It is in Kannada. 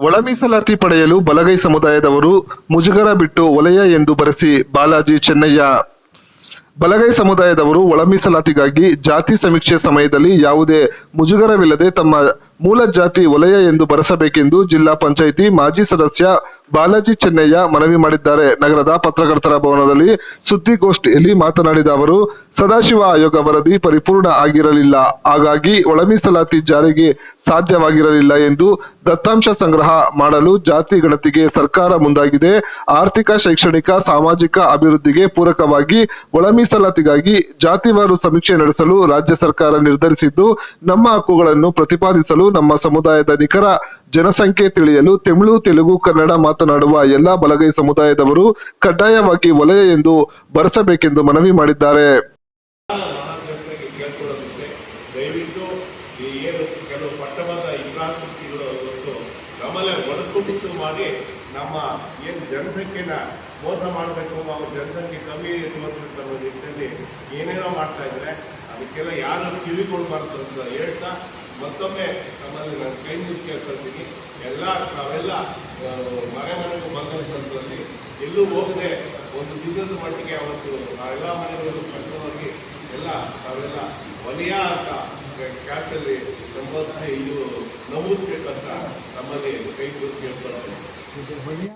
ಒಳ ಮೀಸಲಾತಿ ಪಡೆಯಲು ಬಲಗೈ ಸಮುದಾಯದವರು ಮುಜುಗರ ಬಿಟ್ಟು ವಲಯ ಎಂದು ಬರೆಸಿ ಬಾಲಾಜಿ ಚೆನ್ನಯ್ಯ. ಬಲಗೈ ಸಮುದಾಯದವರು ಒಳ ಮೀಸಲಾತಿಗಾಗಿ ಜಾತಿ ಸಮೀಕ್ಷೆ ಸಮಯದಲ್ಲಿ ಯಾವುದೇ ಮುಜುಗರವಿಲ್ಲದೆ ತಮ್ಮ ಮೂಲ ಜಾತಿ ವಲಯ ಎಂದು ಬರೆಸಬೇಕೆಂದು ಜಿಲ್ಲಾ ಪಂಚಾಯಿತಿ ಮಾಜಿ ಸದಸ್ಯ ಬಾಲಾಜಿ ಚೆನ್ನಯ್ಯ ಮನವಿ ಮಾಡಿದ್ದಾರೆ. ನಗರದ ಪತ್ರಕರ್ತರ ಭವನದಲ್ಲಿ ಸುದ್ದಿಗೋಷ್ಠಿಯಲ್ಲಿ ಮಾತನಾಡಿದ ಅವರು, ಸದಾಶಿವ ಆಯೋಗ ವರದಿ ಪರಿಪೂರ್ಣ ಆಗಿರಲಿಲ್ಲ, ಹಾಗಾಗಿ ಒಳ ಮೀಸಲಾತಿ ಜಾರಿಗೆ ಸಾಧ್ಯವಾಗಿರಲಿಲ್ಲ ಎಂದು ದತ್ತಾಂಶ ಸಂಗ್ರಹ ಮಾಡಲು ಜಾತಿ ಗಣತಿಗೆ ಸರ್ಕಾರ ಮುಂದಾಗಿದೆ. ಆರ್ಥಿಕ, ಶೈಕ್ಷಣಿಕ, ಸಾಮಾಜಿಕ ಅಭಿವೃದ್ಧಿಗೆ ಪೂರಕವಾಗಿ ಒಳ ಮೀಸಲಾತಿಗಾಗಿ ಜಾತಿವಾರು ಸಮೀಕ್ಷೆ ನಡೆಸಲು ರಾಜ್ಯ ಸರ್ಕಾರ ನಿರ್ಧರಿಸಿದ್ದು, ನಮ್ಮ ಹಕ್ಕುಗಳನ್ನು ಪ್ರತಿಪಾದಿಸಲು ನಮ್ಮ ಸಮುದಾಯದ ನಿಖರ ಜನಸಂಖ್ಯೆ ತಿಳಿಯಲು ತಮಿಳು, ತೆಲುಗು, ಕನ್ನಡ ಮಾತನಾಡುವ ಎಲ್ಲಾ ಬಲಗೈ ಸಮುದಾಯದವರು ಕಡ್ಡಾಯವಾಗಿ ವಲಯ ಎಂದು ಬರೆಸಬೇಕೆಂದು ಮನವಿ ಮಾಡಿದ್ದಾರೆ. ದಯವಿಟ್ಟು ಏನು ಕೆಲವು ಪಟ್ಟಣದ ಹಿತಾಸಕ್ತಿಗಳು ನಮ್ಮಲ್ಲೇ ಒಳಸ್ಕೊಟ್ಟು ಮಾಡಿ ನಮ್ಮ ಏನು ಜನಸಂಖ್ಯೆನ ಮೋಸ ಮಾಡಬೇಕು, ಅವ್ರ ಜನಸಂಖ್ಯೆ ಕಮ್ಮಿ ತೋರಿಸಬೇಕು ಅನ್ನೋ ನಿಟ್ಟಿನಲ್ಲಿ ಏನೇನೋ ಮಾಡ್ತಾ ಇದ್ದಾರೆ. ಅದಕ್ಕೆಲ್ಲ ಯಾರು ಕಿವಿಗೊಳ್ಬಾರ್ದು ಅಂತ ಹೇಳ್ತಾ ಮತ್ತೊಮ್ಮೆ ನಮ್ಮಲ್ಲಿ ನಾನು ಕೈ ಮುಗಿ ಕೇಳ್ಕೊಳ್ತೀನಿ. ನಾವೆಲ್ಲ ಮನೆ ಮನೆಗೂ ಬಂದಂಥದ್ರಲ್ಲಿ ಎಲ್ಲೂ ಹೋಗದೆ ಒಂದು ದಿನದ ಮಟ್ಟಿಗೆ ಅವತ್ತು ನಾವೆಲ್ಲ ಮನೆಗಳು ಕರ್ಕೊಂಡೋಗಿ ಎಲ್ಲ ನಾವೆಲ್ಲ ವಲಯ ಅಂತ ಕ್ಯಾಟಲ್ಲಿ ಇದು ನಮೂಸ್ಬೇಕಂತ ನಮ್ಮಲ್ಲಿ ಕೈ ಮುಗಿ ಕೇಳ್ಕೊಳ್ತೀನಿ.